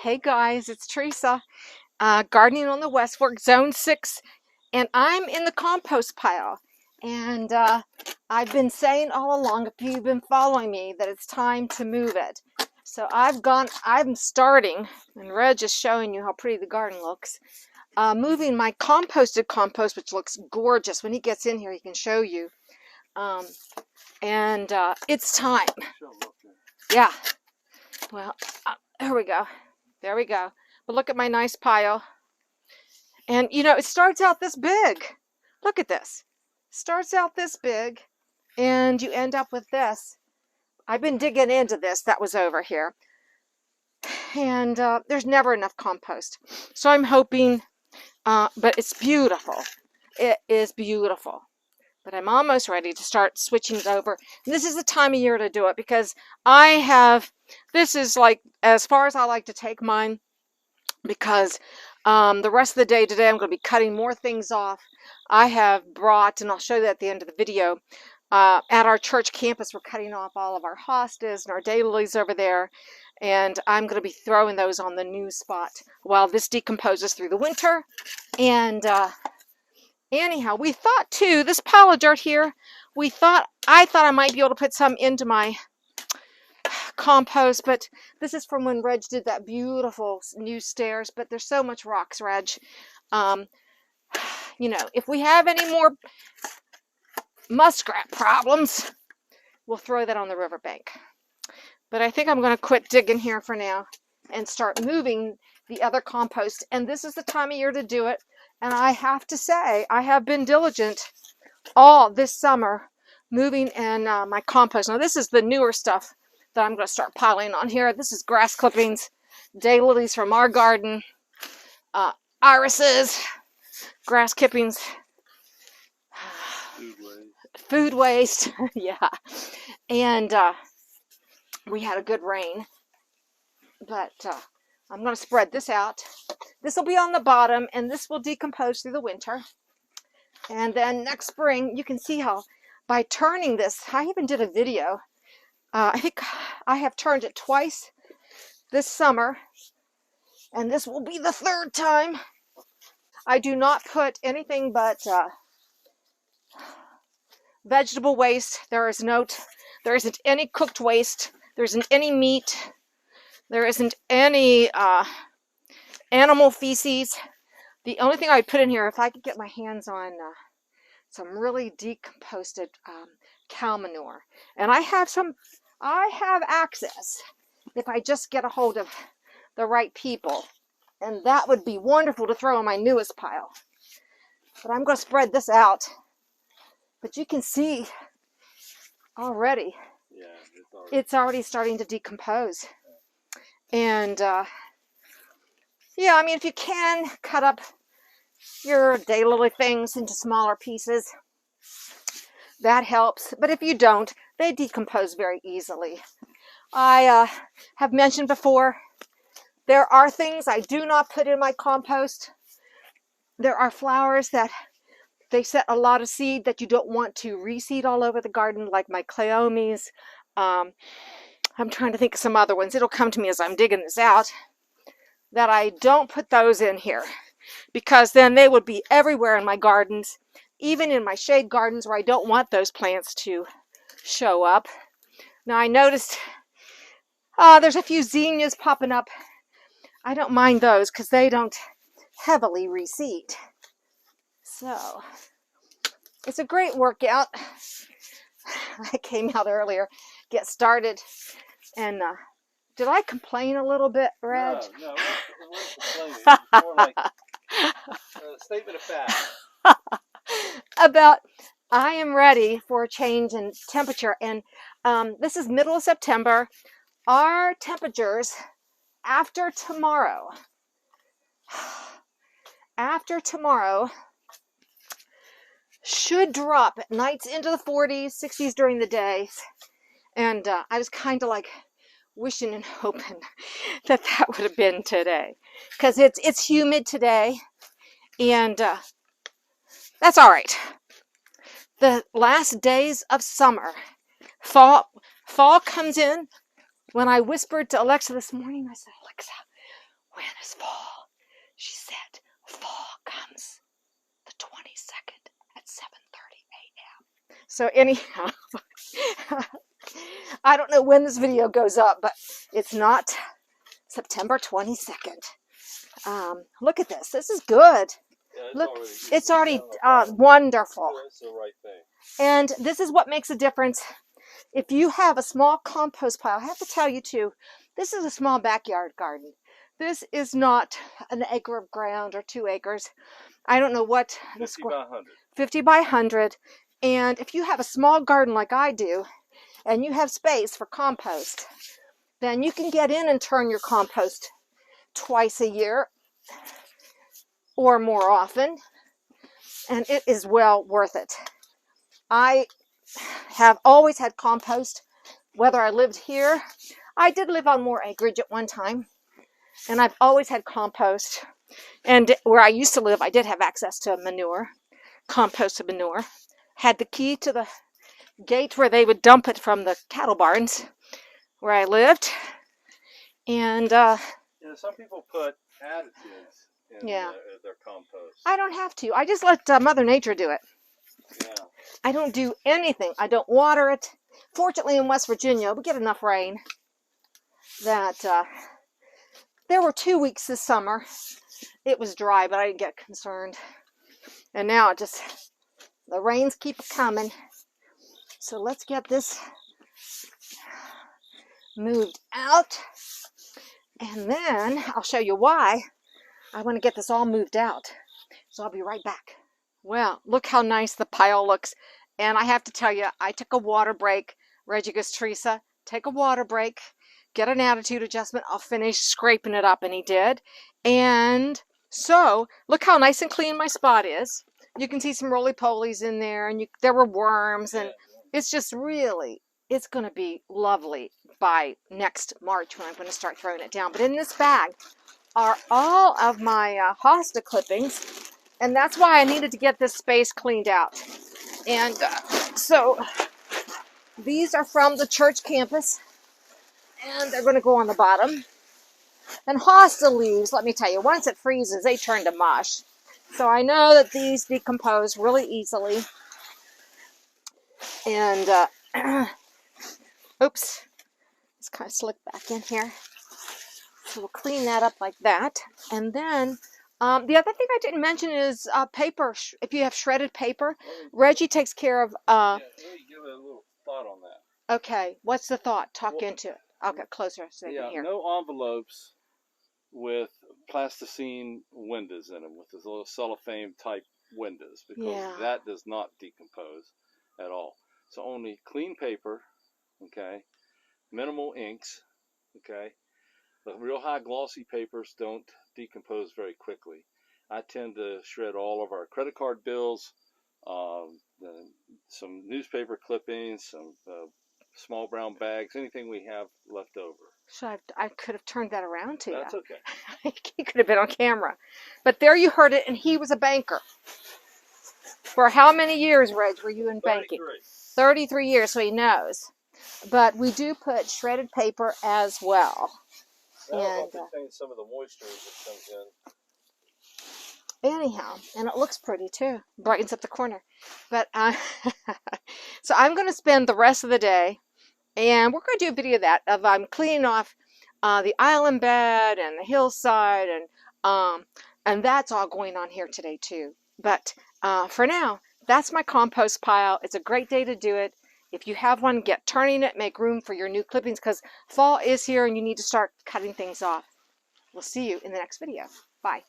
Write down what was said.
Hey guys, it's Teresa, gardening on the West Fork, Zone 6, and I'm in the compost pile. And I've been saying all along, if you've been following me, that it's time to move it. So I'm starting, and Reg is showing you how pretty the garden looks, moving my composted compost, which looks gorgeous. When he gets in here, he can show you. It's time. Yeah. Well, here we go. There we go. But look at my nice pile. And you know, it starts out this big. Look at this. Starts out this big and you end up with this. I've been digging into this that was over here. And there's never enough compost. So I'm hoping, but it's beautiful. It is beautiful. But I'm almost ready to start switching it over. And this is the time of year to do it because this is like as far as I like to take mine, because the rest of the day today I'm going to be cutting more things off. I have brought, and I'll show you at the end of the video, at our church campus we're cutting off all of our hostas and our daylilies over there, and I'm going to be throwing those on the new spot while this decomposes through the winter. And anyhow, we thought too, this pile of dirt here, I thought I might be able to put some into my compost, but this is from when Reg did that beautiful new stairs, but there's so much rocks, Reg. You know, if we have any more muskrat problems, we'll throw that on the riverbank. But I think I'm going to quit digging here for now and start moving the other compost, and this is the time of year to do it. And I have to say, I have been diligent all this summer moving in my compost. Now this is the newer stuff that I'm going to start piling on here. This is grass clippings, daylilies from our garden, irises, grass clippings, food waste. Yeah. And we had a good rain, but I'm going to spread this out. This will be on the bottom, and this will decompose through the winter. And then next spring, you can see how by turning this, I even did a video. I think I have turned it twice this summer, and this will be the third time. I do not put anything but vegetable waste. There isn't any cooked waste. There isn't any meat. There isn't any animal feces. The only thing I put in here, if I could get my hands on some really decomposed cow manure, and I have access if I just get a hold of the right people, and that would be wonderful to throw in my newest pile. But I'm going to spread this out. But you can see already, it's already starting to decompose. And yeah, I mean, if you can cut up your daylily things into smaller pieces, that helps. But if you don't, they decompose very easily. I have mentioned before, there are things I do not put in my compost. There are flowers that they set a lot of seed that you don't want to reseed all over the garden, like my cleomes. I'm trying to think of some other ones. It'll come to me as I'm digging this out, that I don't put those in here, because then they would be everywhere in my gardens, even in my shade gardens where I don't want those plants to show up. Now I noticed there's a few zinnias popping up. I don't mind those because they don't heavily reseed. So it's a great workout. I came out earlier, get started, and did I complain a little bit, Reg? No, it wasn't complaining. It was more like a statement of fact. About I am ready for a change in temperature, and this is middle of September. Our temperatures after tomorrow should drop at nights into the 40s, 60s during the day. And I was kind of like wishing and hoping that would have been today, because it's humid today, and that's all right. The last days of summer, fall comes in. When I whispered to Alexa this morning, I said, Alexa, when is fall? She said, fall comes the 22nd at 7:30 a.m. So anyhow, I don't know when this video goes up, but it's not September 22nd. Look at this. This is good. Yeah, Look, already, it's already wonderful. That's the right thing. And this is what makes a difference. If you have a small compost pile, I have to tell you too, this is a small backyard garden. This is not an acre of ground or 2 acres. I don't know what the 50 by 100. 50 by 100. And if you have a small garden like I do, and you have space for compost, then you can get in and turn your compost twice a year or more often, and it is well worth it. I have always had compost, whether I lived here. I did live on more acreage at one time, and I've always had compost. And where I used to live, I did have access to manure, composted manure. Had the key to the gate where they would dump it from the cattle barns where I lived. And some people put additives in their compost. I don't have to. I just let Mother Nature do it. Yeah. I don't do anything. I don't water it. Fortunately, in West Virginia, we get enough rain that there were 2 weeks this summer. It was dry, but I didn't get concerned. And now it just, the rains keep coming. So let's get this moved out. And then I'll show you why I want to get this all moved out. So I'll be right back. Well, look how nice the pile looks. And I have to tell you, I took a water break. Reggie goes, Teresa, take a water break, get an attitude adjustment. I'll finish scraping it up. And he did. And so look how nice and clean my spot is. You can see some roly-polies in there, and there were worms, and it's just really, it's going to be lovely by next March when I'm going to start throwing it down. But in this bag are all of my hosta clippings, and that's why I needed to get this space cleaned out. And so these are from the church campus, and they're going to go on the bottom. And hosta leaves, let me tell you, once it freezes, they turn to mush. So I know that these decompose really easily. And, oops, it's kind of slick back in here. So we'll clean that up like that. And then the other thing I didn't mention is paper. If you have shredded paper, Reggie takes care of... let me give it a little thought on that. Okay, what's the thought? Talk into it. I'll get closer so they can hear. No envelopes with plasticine windows in them, with this little cellophane type windows, because that does not decompose at all. So only clean paper, okay, minimal inks, okay. The real high glossy papers don't decompose very quickly. I tend to shred all of our credit card bills, some newspaper clippings, some small brown bags, anything we have left over. So I could have turned that around to you. That's okay. He could have been on camera. But there you heard it, and he was a banker. For how many years, Reg, were you in banking? 33 years, so he knows. But we do put shredded paper as well. That'll contain some of the moisture that comes in. Anyhow, and it looks pretty too. Brightens up the corner. But so I'm going to spend the rest of the day, and we're going to do a video of that, of cleaning off the island bed and the hillside, and that's all going on here today too. But for now, that's my compost pile. It's a great day to do it. If you have one, get turning it, make room for your new clippings, because fall is here and you need to start cutting things off. We'll see you in the next video. Bye.